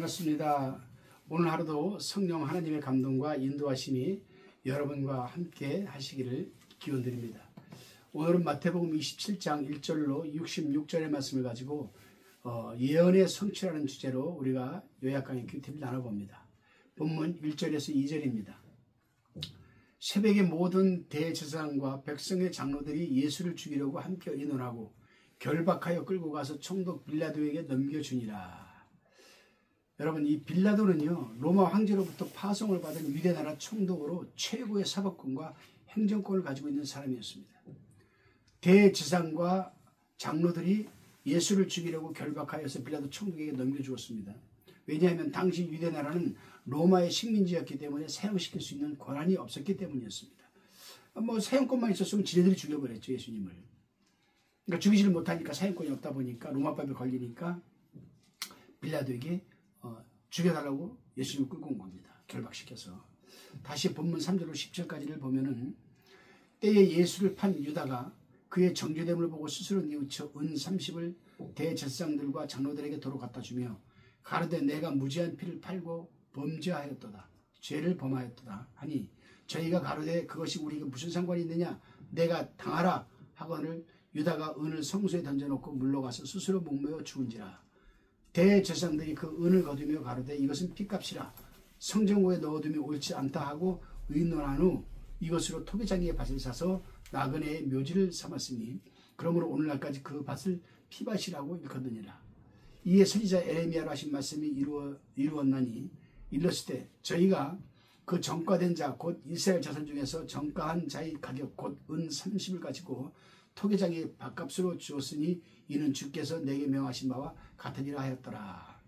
반갑습니다. 오늘 하루도 성령 하나님의 감동과 인도하심이 여러분과 함께 하시기를 기원드립니다. 오늘은 마태복음 27장 1절로 66절의 말씀을 가지고 예언의 성취라는 주제로 우리가 요약 강의 큐티를 나눠봅니다. 본문 1절에서 2절입니다. 새벽에 모든 대제사장과 백성의 장로들이 예수를 죽이려고 함께 의논하고 결박하여 끌고 가서 총독 빌라도에게 넘겨주니라. 여러분, 이 빌라도는요, 로마 황제로부터 파송을 받은 유대나라 총독으로 최고의 사법권과 행정권을 가지고 있는 사람이었습니다. 대제사장과 장로들이 예수를 죽이려고 결박하여서 빌라도 총독에게 넘겨주었습니다. 왜냐하면 당시 유대나라는 로마의 식민지였기 때문에 사형시킬 수 있는 권한이 없었기 때문이었습니다. 사형권만 있었으면 지네들이 죽여버렸죠, 예수님을. 그러니까 죽이지를 못하니까 사형권이 없다 보니까 로마법에 걸리니까 빌라도에게 죽여달라고 예수님을 끌고 온 겁니다. 결박시켜서. 다시 본문 3절로 10절까지를 보면은 때에 예수를 판 유다가 그의 정죄됨을 보고 스스로 뉘우쳐 은 30을 대제사장들과 장로들에게 도로 갖다 주며 가로되 내가 무지한 피를 팔고 범죄하였도다. 죄를 범하였도다 하니 저희가 가로되 그것이 우리에게 무슨 상관이 있느냐 내가 당하라 하거늘 유다가 은을 성소에 던져놓고 물러가서 스스로 목매어 죽은지라. 대제사장들이 그 은을 거두며 가로되 이것은 핏값이라 성전고에 넣어두며 옳지 않다 하고 의논한 후 이것으로 토기장이의 밭을 사서 나그네의 묘지를 삼았으니 그러므로 오늘날까지 그 밭을 피밭이라고 일컫느니라. 이에 선지자 에레미야로 하신 말씀이 이루었나니 일렀을 때 저희가 그 정가된 자 곧 이스라엘 자손 중에서 정가한 자의 가격 곧 은 30을 가지고 토기장의 밭값으로 주었으니 이는 주께서 내게 명하신 바와 같으니라 하였더라.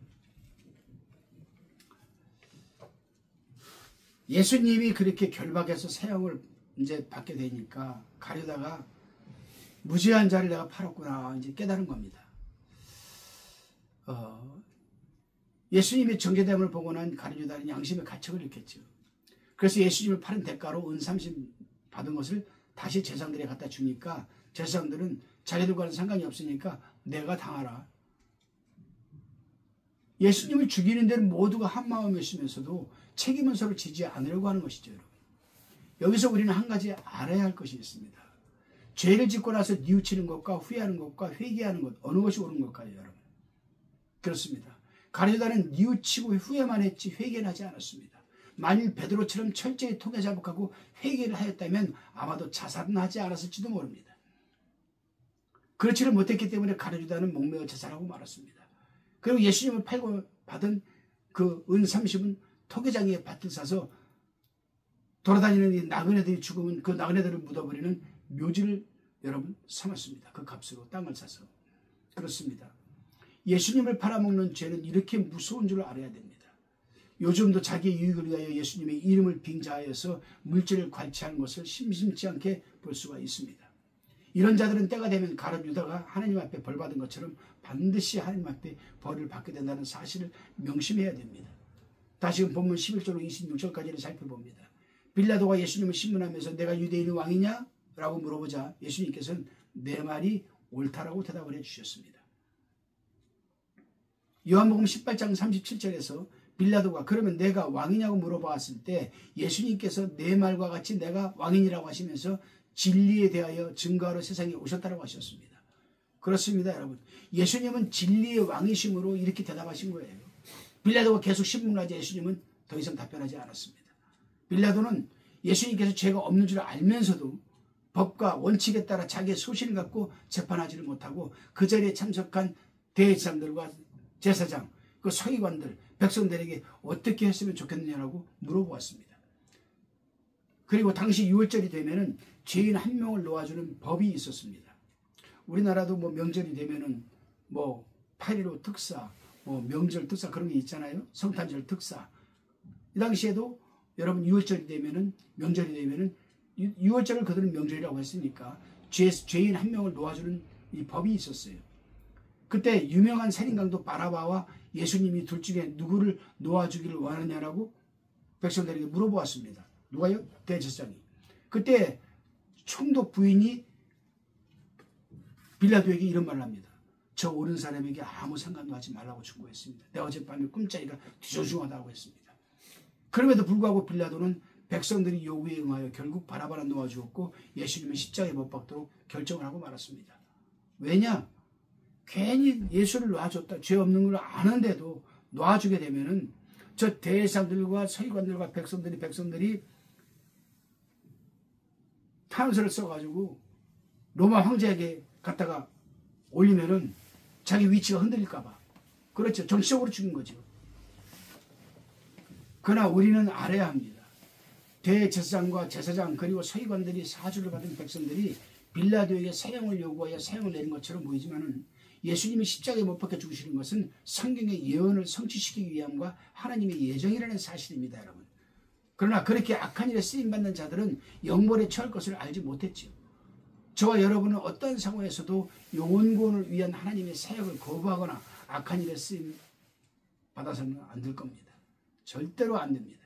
예수님이 그렇게 결박해서 사형을 이제 받게 되니까 가려다가 무죄한 자를 내가 팔았구나 이제 깨달은 겁니다. 예수님의 정죄됨을 보고 난 가룟유다는 양심의 가책을 느꼈죠. 그래서 예수님을 팔은 대가로 은 30 받은 것을 다시 제사장들에 갖다 주니까 제사장들은 자기들과는 상관이 없으니까 내가 당하라. 예수님을 죽이는 데는 모두가 한마음이었으면서도 책임은 서로 지지 않으려고 하는 것이죠. 여러분. 여기서 우리는 한 가지 알아야 할 것이 있습니다. 죄를 짓고 나서 뉘우치는 것과 후회하는 것과 회개하는 것 어느 것이 옳은 걸까요, 여러분? 그렇습니다. 가룟유다는 뉘우치고 후회만 했지 회개는 하지 않았습니다. 만일 베드로처럼 철저히 통회자복하고 회개를 하였다면 아마도 자살은 하지 않았을지도 모릅니다. 그렇지를 못했기 때문에 가룟유다는 목매어 자살하고 말았습니다. 그리고 예수님을 팔고 받은 그 은 30은 토기장의 밭을 사서 돌아다니는 이 나그네들이 죽으면 그 나그네들을 묻어버리는 묘지를 여러분 삼았습니다. 그 값으로 땅을 사서. 그렇습니다. 예수님을 팔아먹는 죄는 이렇게 무서운 줄 알아야 됩니다. 요즘도 자기의 유익을 위하여 예수님의 이름을 빙자하여서 물질을 관치하는 것을 심심치 않게 볼 수가 있습니다. 이런 자들은 때가 되면 가룟유다가 하나님 앞에 벌받은 것처럼 반드시 하나님 앞에 벌을 받게 된다는 사실을 명심해야 됩니다. 다시금 본문 11절로 26절까지를 살펴봅니다. 빌라도가 예수님을 신문하면서 내가 유대인의 왕이냐? 라고 물어보자 예수님께서는 내 말이 옳다라고 대답을 해주셨습니다. 요한복음 18장 37절에서 빌라도가 그러면 내가 왕이냐고 물어봤을 때 예수님께서 내 말과 같이 내가 왕이라고 하시면서 진리에 대하여 증거하러 세상에 오셨다고 하셨습니다. 그렇습니다, 여러분. 예수님은 진리의 왕이심으로 이렇게 대답하신 거예요. 빌라도가 계속 신문하자 예수님은 더 이상 답변하지 않았습니다. 빌라도는 예수님께서 죄가 없는 줄 알면서도 법과 원칙에 따라 자기의 소신을 갖고 재판하지를 못하고 그 자리에 참석한 대제사장들과 제사장, 그 서기관들, 백성들에게 어떻게 했으면 좋겠느냐라고 물어보았습니다. 그리고 당시 6월절이 되면은 죄인 한 명을 놓아주는 법이 있었습니다. 우리나라도 명절이 되면은 8.15 특사, 명절 특사 그런 게 있잖아요. 성탄절 특사. 이 당시에도 여러분 6월절이 되면은 명절이 되면은 6월절을 그들은 명절이라고 했으니까 죄인 한 명을 놓아주는 이 법이 있었어요. 그때 유명한 살인강도 바라바와 예수님이 둘 중에 누구를 놓아주기를 원하냐라고 백성들에게 물어보았습니다. 누가요? 대제사장이. 그때 총독 부인이 빌라도에게 이런 말을 합니다. 저 오른 사람에게 아무 상관도 하지 말라고 충고했습니다. 내가 어젯밤에 꿈자리가 뒤숭숭하다고 했습니다. 그럼에도 불구하고 빌라도는 백성들이 요구에 응하여 결국 바라바라 놓아주었고 예수님은 십자가에 못 박도록 결정을 하고 말았습니다. 왜냐? 괜히 예수를 놔줬다. 죄 없는 걸 아는데도 놔주게 되면은 저 대사들과 서기관들과 백성들이 탄서를 써가지고 로마 황제에게 갖다가 올리면은 자기 위치가 흔들릴까봐. 그렇죠. 정치적으로 죽인 거죠. 그러나 우리는 알아야 합니다. 대제사장과 제사장 그리고 서기관들이 사주를 받은 백성들이 빌라도에게 사형을 요구하여 사형을 내린 것처럼 보이지만은 예수님이 십자가에 못 박혀 죽으시는 것은 성경의 예언을 성취시키기 위함과 하나님의 예정이라는 사실입니다, 여러분. 그러나 그렇게 악한 일에 쓰임받는 자들은 영벌에 처할 것을 알지 못했죠. 저와 여러분은 어떤 상황에서도 영혼 구원을 위한 하나님의 사역을 거부하거나 악한 일에 쓰임 받아서는 안 될 겁니다. 절대로 안 됩니다.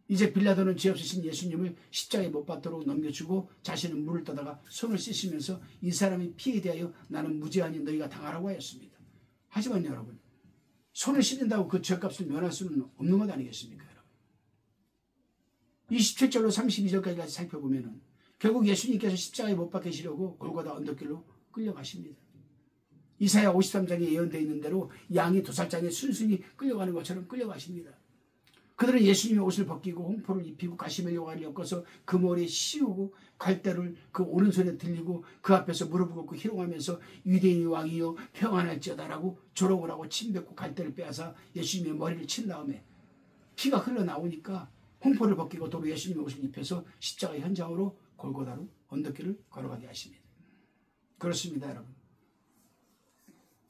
이제 빌라도는 죄 없으신 예수님을 십자가에 못 박도록 넘겨주고 자신은 물을 떠다가 손을 씻으면서 이 사람의 피에 대하여 나는 무죄하니 너희가 당하라고 하였습니다. 하지만 여러분, 손을 씻는다고 그 죄값을 면할 수는 없는 것 아니겠습니까, 여러분? 27절로 32절까지 살펴보면은 결국 예수님께서 십자가에 못 박히시려고 골고다 언덕길로 끌려가십니다. 이사야 53장에 예언되어 있는 대로 양이 도살장에 순순히 끌려가는 것처럼 끌려가십니다. 그들은 예수님의 옷을 벗기고 홍포를 입히고 가시멜 요관을 엮어서 그 머리에 씌우고 갈대를 그 오른손에 들리고 그 앞에서 무릎을 꿇고 희롱하면서 유대인의 왕이여 평안할지어다라고 조롱을 하고 침뱉고 갈대를 빼앗아 예수님의 머리를 친 다음에 피가 흘러나오니까 홍포를 벗기고 도로 예수님의 옷을 입혀서 십자가 현장으로 골고다로 언덕길을 걸어가게 하십니다. 그렇습니다, 여러분.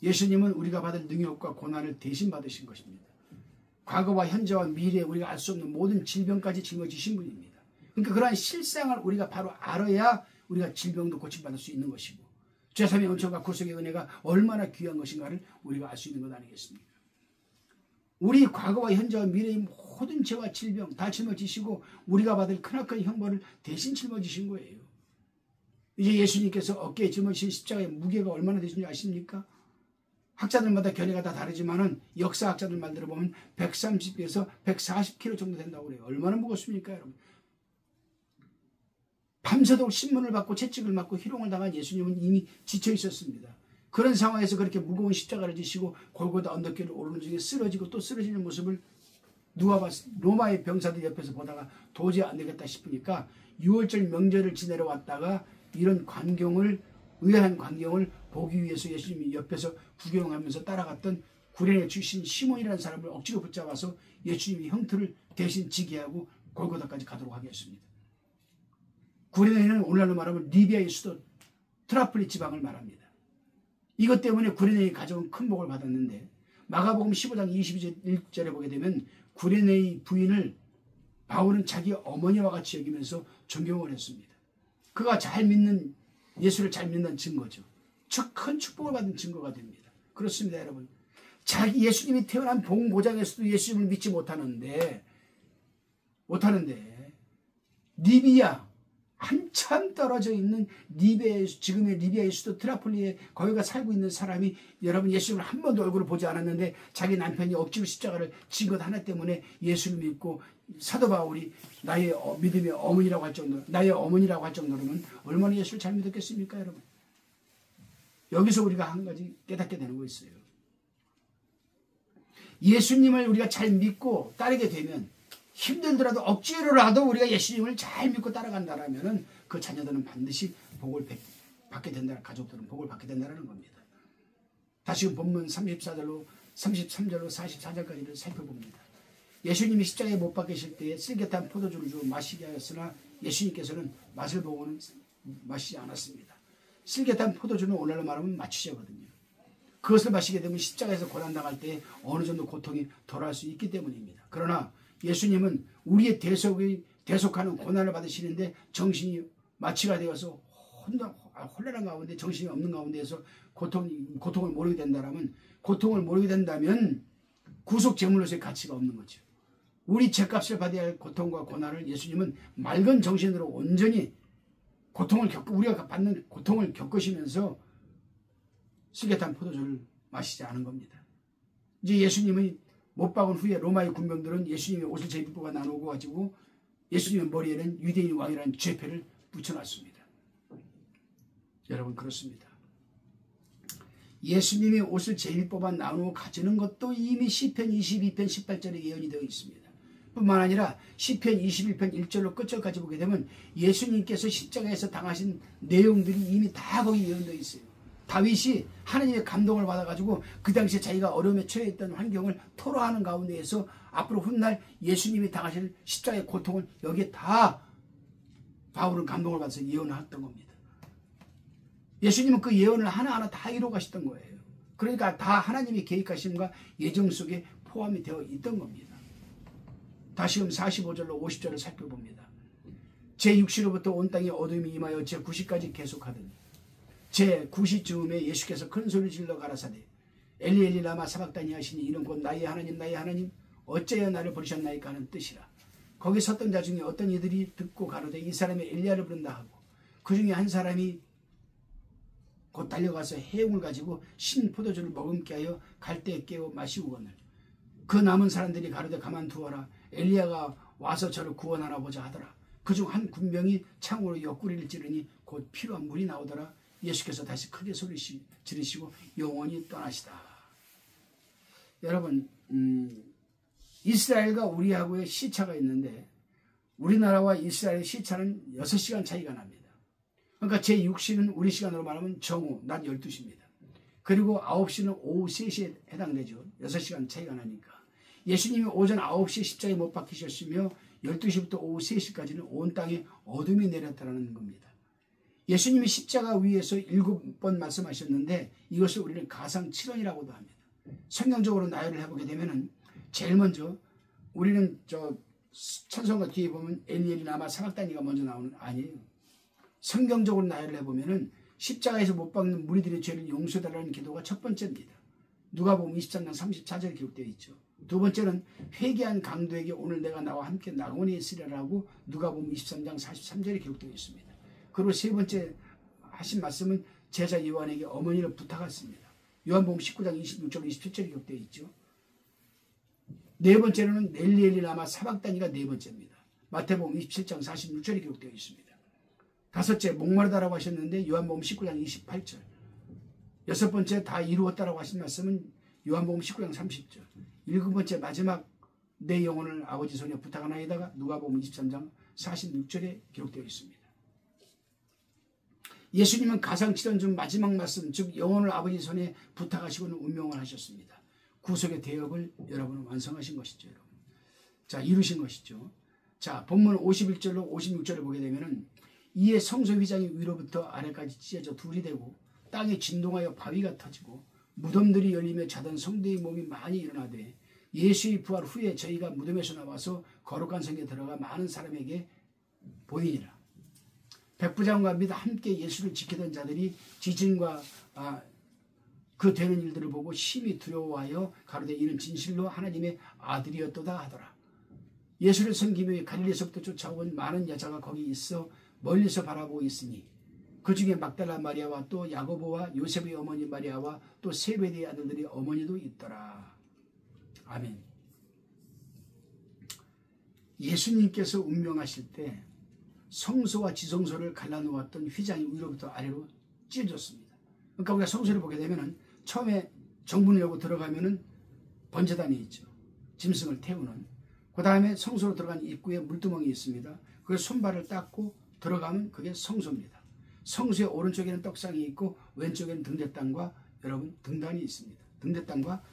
예수님은 우리가 받을 능욕과 고난을 대신 받으신 것입니다. 과거와 현재와 미래에 우리가 알 수 없는 모든 질병까지 짊어지신 분입니다. 그러니까 그러한 실상을 우리가 바로 알아야 우리가 질병도 고침받을 수 있는 것이고 죄사함의 은총과 구속의 은혜가 얼마나 귀한 것인가를 우리가 알 수 있는 것 아니겠습니까? 우리 과거와 현재와 미래의 모든 죄와 질병 다 짊어지시고 우리가 받을 크나큰 형벌을 대신 짊어지신 거예요. 이제 예수님께서 어깨에 짊어지신 십자가의 무게가 얼마나 되신지 아십니까? 학자들마다 견해가 다 다르지만은 역사학자들 말대로 보면 130에서 140kg 정도 된다고 그래요. 얼마나 무겁습니까, 여러분? 밤새도록 신문을 받고 채찍을 맞고 희롱을 당한 예수님은 이미 지쳐 있었습니다. 그런 상황에서 그렇게 무거운 십자가를 지시고 골고다 언덕길을 오르는 중에 쓰러지고 또 쓰러지는 모습을 누가 로마의 병사들 옆에서 보다가 도저히 안 되겠다 싶으니까 6월절 명절을 지내러 왔다가 이런 의아한 광경을 보기 위해서 예수님이 옆에서 구경하면서 따라갔던 구레네 출신 시몬이라는 사람을 억지로 붙잡아서 예수님이 형틀을 대신 지게 하고 골고다까지 가도록 하게 했습니다. 구레네는 오늘날로 말하면 리비아의 수도 트라플리 지방을 말합니다. 이것 때문에 구레네의 가족은 큰 복을 받았는데 마가복음 15장 22절에 보게 되면 구레네의 부인을 바울은 자기 어머니와 같이 여기면서 존경을 했습니다. 그가 예수를 잘 믿는 증거죠. 큰 축복을 받은 증거가 됩니다. 그렇습니다, 여러분. 예수님이 태어난 본고장에서도 예수님을 믿지 못하는데 리비아 한참 떨어져 있는 지금의 리비아의 수도 트라폴리에 거기가 살고 있는 사람이 여러분 예수님을 한 번도 얼굴을 보지 않았는데 자기 남편이 억지로 십자가를 진 것 하나 때문에 예수를 믿고 사도 바울이 나의 믿음의 어머니라고 할 정도로는 얼마나 예수를 잘 믿었겠습니까, 여러분? 여기서 우리가 한 가지 깨닫게 되는 거 있어요. 예수님을 우리가 잘 믿고 따르게 되면 힘들더라도 억지로라도 우리가 예수님을 잘 믿고 따라간다라면 그 자녀들은 반드시 복을 받게 된다. 가족들은 복을 받게 된다는 겁니다. 다시 본문 33절로 44절까지를 살펴봅니다. 예수님이 십자가에 못 박히실 때에 쓸개탄 포도주를 주어 마시게 하였으나 예수님께서는 맛을 보고는 마시지 않았습니다. 쓸개탄 포도주는 오늘날로 말하면 마취제거든요. 그것을 마시게 되면 십자가에서 고난당할 때 어느 정도 고통이 덜할 수 있기 때문입니다. 그러나 예수님은 우리의 대속하는 고난을 받으시는데 정신이 마취가 되어서 혼란한 가운데 정신이 없는 가운데에서 고통을 모르게 된다면 구속 제물로서의 가치가 없는 거죠. 우리 죄값을 받아야 할 고통과 고난을 예수님은 맑은 정신으로 온전히 우리가 받는 고통을 겪으시면서 슬개탄 포도주를 마시지 않은 겁니다. 이제 예수님이 못 박은 후에 로마의 군병들은 예수님의 옷을 제비뽑아 나누고 가지고 예수님의 머리에는 유대인 왕이라는 죄패를 붙여놨습니다. 여러분 그렇습니다. 예수님의 옷을 제비뽑아 나누어 가지는 것도 이미 시편 22편 18절에 예언이 되어 있습니다. 뿐만 아니라 시편 21편 1절로 끝절까지 보게 되면 예수님께서 십자가에서 당하신 내용들이 이미 다 거기 예언되어 있어요. 다윗이 하나님의 감동을 받아가지고 그 당시에 자기가 어려움에 처해 있던 환경을 토로하는 가운데에서 앞으로 훗날 예수님이 당하실 십자가의 고통을 여기에 다 바울은 감동을 받아서 예언을 했던 겁니다. 예수님은 그 예언을 하나하나 다 이루어 가셨던 거예요. 그러니까 다 하나님의 계획하심과 예정 속에 포함이 되어 있던 겁니다. 다시금 45절로 50절을 살펴봅니다. 제6시로부터 온 땅에 어둠이 임하여 제9시까지 계속하더니 제9시쯤에 예수께서 큰 소리 질러 가라사대 엘리 엘리 라마 사박다니 하시니 이는 곧 나의 하나님 어째여 나를 버리셨나이까 하는 뜻이라. 거기 섰던 자 중에 어떤 이들이 듣고 가로되 이 사람이 엘리야를 부른다 하고 그 중에 한 사람이 곧 달려가서 해용을 가지고 신 포도주를 머금게 하여 갈대에 깨워 마시우거늘 그 남은 사람들이 가로되 가만두어라 엘리야가 와서 저를 구원하나 보자 하더라. 그중 한 군병이 창으로 옆구리를 찌르니 곧 피로 물이 나오더라. 예수께서 다시 크게 소리 지르시고 영원히 떠나시다. 여러분 이스라엘과 우리하고의 시차가 있는데 우리나라와 이스라엘의 시차는 6시간 차이가 납니다. 그러니까 제6시는 우리 시간으로 말하면 정오 낮 12시입니다. 그리고 9시는 오후 3시에 해당되죠. 6시간 차이가 나니까. 예수님이 오전 9시에 십자가에 못 박히셨으며 12시부터 오후 3시까지는 온 땅에 어둠이 내렸다는 겁니다. 예수님이 십자가 위에서 7번 말씀하셨는데 이것을 우리는 가상칠언이라고도 합니다. 성경적으로 나열을 해보게 되면은 제일 먼저 우리는 찬송가 뒤에 보면 엘리 라마 사박다니가 먼저 나오는 아니에요. 성경적으로 나열을 해보면은 십자가에서 못 박는 무리들의 죄를 용서해달라는 기도가 첫 번째입니다. 누가복음 23장 34절에 기록되어 있죠. 두 번째는 회개한 강도에게 오늘 내가 나와 함께 낙원에 있으리라고 누가복음 23장 43절에 기록되어 있습니다. 그리고 세 번째 하신 말씀은 제자 요한에게 어머니를 부탁했습니다. 요한복음 19장 26절 27절에 기록되어 있죠. 네 번째로는 엘리 라마 사박다니가 네 번째입니다. 마태복음 27장 46절에 기록되어 있습니다. 다섯째 목마르다라고 하셨는데 요한복음 19장 28절. 여섯 번째 다 이루었다라고 하신 말씀은 요한복음 19장 30절. 일곱 번째 마지막 내 영혼을 아버지 손에 부탁하나이다가 누가복음 23장 46절에 기록되어 있습니다. 예수님은 가상칠언 중 마지막 말씀 즉 영혼을 아버지 손에 부탁하시고는 운명을 하셨습니다. 구속의 대업을 여러분은 완성하신 것이죠. 여러분. 자 이루신 것이죠. 자 본문 51절로 56절을 보게 되면은 이에 성소 휘장이 위로부터 아래까지 찢어져 둘이 되고 땅에 진동하여 바위가 터지고 무덤들이 열리며 자던 성도의 몸이 많이 일어나되 예수의 부활 후에 저희가 무덤에서 나와서 거룩한 성에 들어가 많은 사람에게 보이니라. 백부장과 및 함께 예수를 지키던 자들이 지진과 그 되는 일들을 보고 심히 두려워하여 가로되 이는 진실로 하나님의 아들이었도다 하더라. 예수를 섬기며 갈릴리에서부터 쫓아온 많은 여자가 거기 있어 멀리서 바라보고 있으니 그 중에 막달라 마리아와 또 야고보와 요셉의 어머니 마리아와 또 세베대의 아들들의 어머니도 있더라. 아멘. 예수님께서 운명하실 때 성소와 지성소를 갈라놓았던 휘장이 위로부터 아래로 찢어졌습니다. 그러니까 우리가 성소를 보게 되면은 처음에 정문을 열고 들어가면은 번제단이 있죠. 짐승을 태우는. 그 다음에 성소로 들어간 입구에 물두멍이 있습니다. 그 손발을 닦고 들어가면 그게 성소입니다. 성소의 오른쪽에는 떡상이 있고 왼쪽에는 등대단과 여러분 등단이 있습니다. 등대단과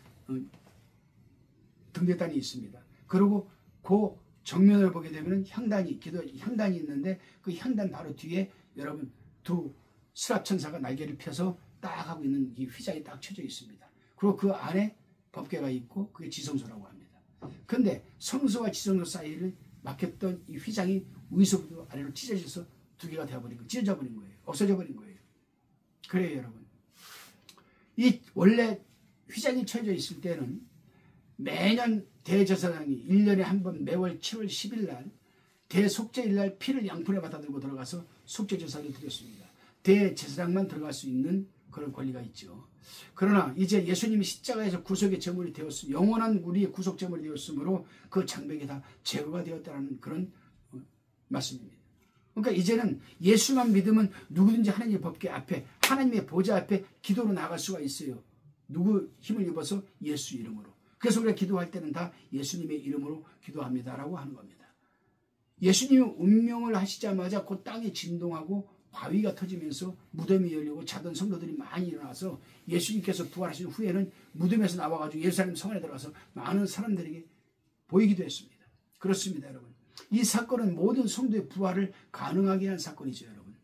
등대단이 있습니다. 그리고 그 정면을 보게 되면 향단이 향단이 있는데 그 향단 바로 뒤에 여러분 두 스랍천사가 날개를 펴서 딱 하고 있는 이 휘장이 딱 쳐져 있습니다. 그리고 그 안에 법궤가 있고 그게 지성소라고 합니다. 그런데 성소와 지성소 사이를 막혔던 이 휘장이 위서부터 아래로 찢어져서 두 개가 되어버린 거예요. 찢어져 버린 거예요. 없어져 버린 거예요. 그래요 여러분. 이 원래 휘장이 쳐져 있을 때는 매년 대제사장이 1년에 한 번 매월 7월 10일 날 대속죄일 날 피를 양푼에 받아 들고 들어가서 속죄제사를 드렸습니다. 대제사장만 들어갈 수 있는 그런 권리가 있죠. 그러나 이제 예수님이 십자가에서 구속의 제물이 되었으며 영원한 우리의 구속 제물이 되었으므로 그 장벽이 다 제거가 되었다는 그런 말씀입니다. 그러니까 이제는 예수만 믿으면 누구든지 하나님의 법궤 앞에 하나님의 보좌 앞에 기도로 나갈 수가 있어요. 누구 힘을 입어서 예수 이름으로. 그래서 우리가 기도할 때는 다 예수님의 이름으로 기도합니다라고 하는 겁니다. 예수님이 운명을 하시자마자 그 땅이 진동하고 바위가 터지면서 무덤이 열리고 자던 성도들이 많이 일어나서 예수님께서 부활하신 후에는 무덤에서 나와가지고 예루살렘 성 안에 들어가서 많은 사람들에게 보이기도 했습니다. 그렇습니다, 여러분. 이 사건은 모든 성도의 부활을 가능하게 한 사건이죠, 여러분.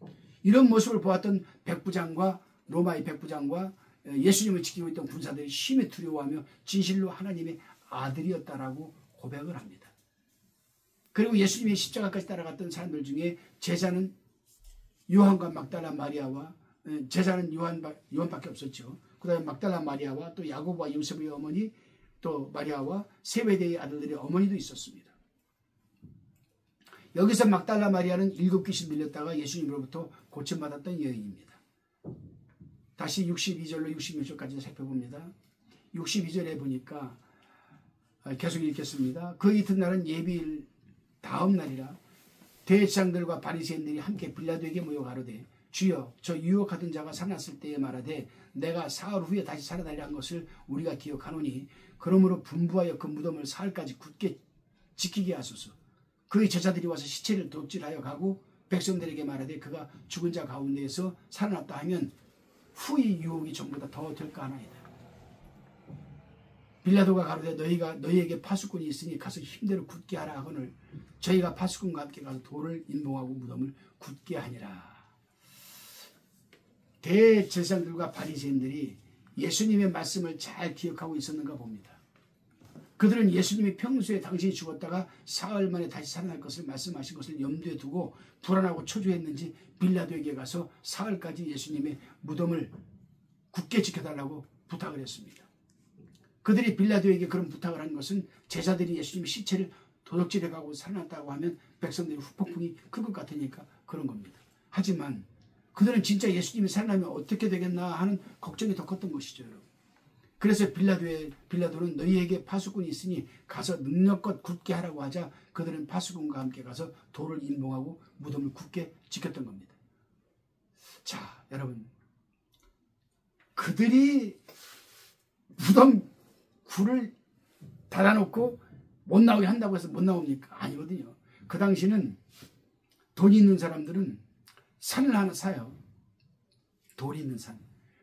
이런 모습을 보았던 백부장과 로마의 백부장과 예수님을 지키고 있던 군사들이 심히 두려워하며 진실로 하나님의 아들이었다라고 고백을 합니다. 그리고 예수님의 십자가까지 따라갔던 사람들 중에 제자는 요한과 막달라 마리아와 제자는 요한밖에 없었죠. 그 다음에 막달라 마리아와 또 야고보와 요셉의 어머니 또 마리아와 세베대의 아들들의 어머니도 있었습니다. 여기서 막달라 마리아는 7귀신 밀렸다가 예수님으로부터 고침받았던 여인입니다. 다시 62절로 66절까지 살펴봅니다. 62절에 보니까 계속 읽겠습니다. 그 이튿날은 예비일 다음 날이라 대제사장들과 바리새인들이 함께 빌라도에게 모여 가로되 주여 저 유혹하던 자가 살아났을 때에 말하되 내가 사흘 후에 다시 살아나리라 한 것을 우리가 기억하노니 그러므로 분부하여 그 무덤을 사흘까지 굳게 지키게 하소서. 그의 제자들이 와서 시체를 도둑질하여 가고 백성들에게 말하되 그가 죽은 자 가운데에서 살아났다 하면 후의 유혹이 전보다 더 될까 하나이다. 빌라도가 가로되 너희에게 파수꾼이 있으니 가서 힘대로 굳게 하라 하거늘 저희가 파수꾼과 함께 가서 돌을 인봉하고 무덤을 굳게 하니라. 대제사장들과 바리새인들이 예수님의 말씀을 잘 기억하고 있었는가 봅니다. 그들은 예수님이 평소에 당신이 죽었다가 사흘 만에 다시 살아날 것을 말씀하신 것을 염두에 두고 불안하고 초조했는지 빌라도에게 가서 사흘까지 예수님의 무덤을 굳게 지켜달라고 부탁을 했습니다. 그들이 빌라도에게 그런 부탁을 한 것은 제자들이 예수님의 시체를 도둑질해가고 살아났다고 하면 백성들이 후폭풍이 클 것 같으니까 그런 겁니다. 하지만 그들은 진짜 예수님이 살아나면 어떻게 되겠나 하는 걱정이 더 컸던 것이죠, 여러분. 그래서 빌라도는 너희에게 파수꾼이 있으니 가서 능력껏 굳게 하라고 하자 그들은 파수꾼과 함께 가서 돌을 인봉하고 무덤을 굳게 지켰던 겁니다. 자, 여러분. 그들이 무덤 굴을 닫아놓고 못 나오게 한다고 해서 못 나옵니까? 아니거든요. 그 당시는 돈이 있는 사람들은 산을 하나 사요. 돌이 있는 산.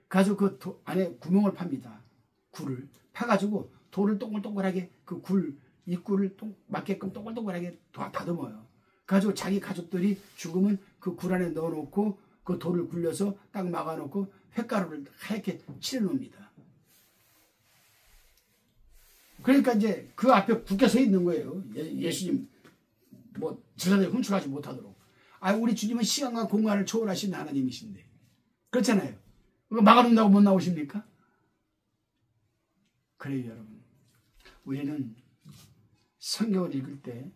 그래서 그 안에 구멍을 팝니다. 굴을 파가지고 돌을 동글동글하게 그 굴 입구를 맞게끔 동글동글하게 다듬어요. 그래가지고 자기 가족들이 죽으면 그 굴 안에 넣어놓고 그 돌을 굴려서 딱 막아놓고 횟가루를 하얗게 칠해놓습니다. 그러니까 이제 그 앞에 굳게 서 있는 거예요. 예수님 뭐 제자들이 훔쳐가지 못하도록. 우리 주님은 시간과 공간을 초월하신 하나님이신데 그렇잖아요. 그거 막아놓는다고 못 나오십니까? 그래요, 여러분. 우리는 성경을 읽을 때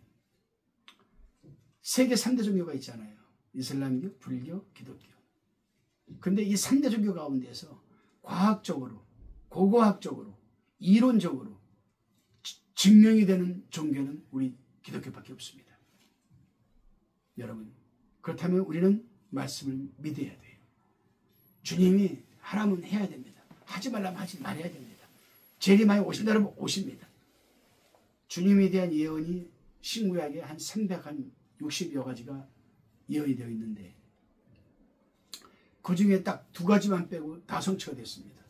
세계 3대 종교가 있잖아요. 이슬람교, 불교, 기독교. 근데 이 3대 종교 가운데서 과학적으로, 고고학적으로, 이론적으로 증명이 되는 종교는 우리 기독교밖에 없습니다. 여러분, 그렇다면 우리는 말씀을 믿어야 돼요. 주님이 하라면 해야 됩니다. 하지 말라면 하지 말아야 됩니다. 재림하여 오신다면 오십니다. 주님에 대한 예언이 신구약에 한 360여 가지가 예언이 되어 있는데 그 중에 딱 2가지만 빼고 다 성취가 됐습니다.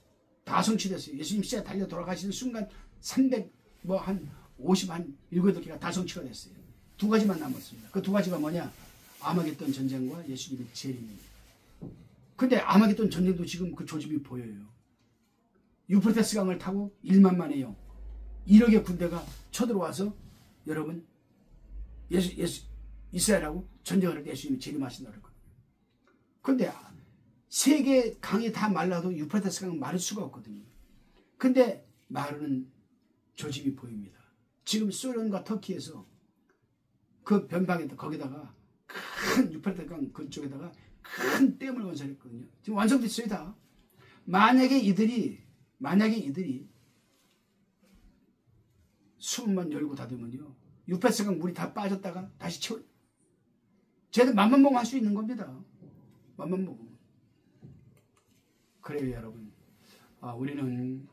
다 성취됐어요. 예수님 시대 달려 돌아가시는 순간 350, 한 7개가 다 성취가 됐어요. 2가지만 남았습니다. 그 2가지가 뭐냐? 아마겟돈 전쟁과 예수님의 재림입니다. 근데 아마겟돈 전쟁도 지금 그 조짐이 보여요. 유프라테스 강을 타고 1만 만의 영, 1억의 군대가 쳐들어와서 여러분 이스라엘하고 전쟁을 할 때 예수님이 재림하신다고 그랬거든요. 근데 세계 강이 다 말라도 유프라테스 강은 마를 수가 없거든요. 근데 마르는 조짐이 보입니다. 지금 소련과 터키에서 그 변방에다 거기다가 큰 유프라테스 강 그쪽에다가 큰 댐을 건설했거든요. 지금 완성됐어요 다. 만약에 이들이 20만 열고 닫으면요, 유페스강 물이 다 빠졌다가 다시 채워. 쟤들 맘만 먹으면 할 수 있는 겁니다. 맘만 먹으면. 그래요, 여러분. 우리는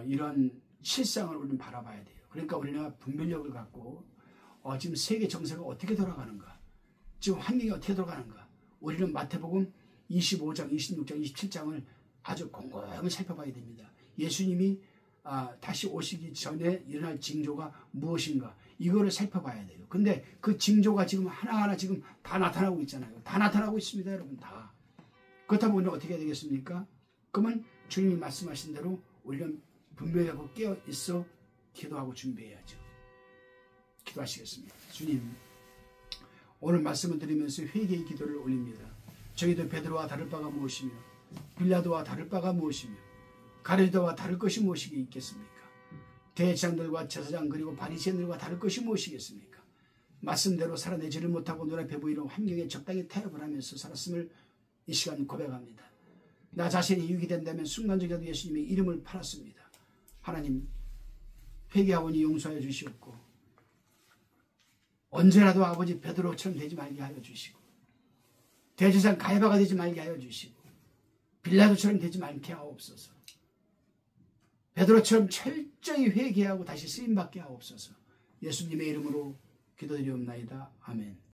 이런 실상을 우리는 바라봐야 돼요. 그러니까 우리는 분별력을 갖고 지금 세계 정세가 어떻게 돌아가는가, 지금 환경이 어떻게 돌아가는가, 우리는 마태복음 25장, 26장, 27장을 아주 곰곰이 살펴봐야 됩니다. 예수님이 다시 오시기 전에 일어날 징조가 무엇인가, 이거를 살펴봐야 돼요. 근데 그 징조가 지금 하나하나 지금 다 나타나고 있잖아요. 다 나타나고 있습니다, 여러분. 다. 그렇다면 우리는 어떻게 해야 되겠습니까? 그러면 주님이 말씀하신 대로 우리는 분별하고 깨어 있어 기도하고 준비해야죠. 기도하시겠습니다. 주님, 오늘 말씀을 드리면서 회개의 기도를 올립니다. 저희도 베드로와 다를 바가 무엇이며 빌라도와 다를 바가 무엇이며 가룟유다와 다를 것이 무엇이 있겠습니까? 대제사장들과 제사장 그리고 바리새인들과 다를 것이 무엇이겠습니까? 말씀대로 살아내지를 못하고 눈앞에 보이는 환경에 적당히 타협을 하면서 살았음을 이 시간 고백합니다. 나 자신이 유익이 된다면 순간적이라도 예수님의 이름을 팔았습니다. 하나님, 회개하오니 용서하여 주시옵고 언제라도 아버지 베드로처럼 되지 말게 하여 주시고 대제사장 가야바가 되지 말게 하여 주시고 빌라도처럼 되지 말게 하옵소서. 베드로처럼 철저히 회개하고 다시 쓰임받게 하옵소서. 예수님의 이름으로 기도드리옵나이다. 아멘.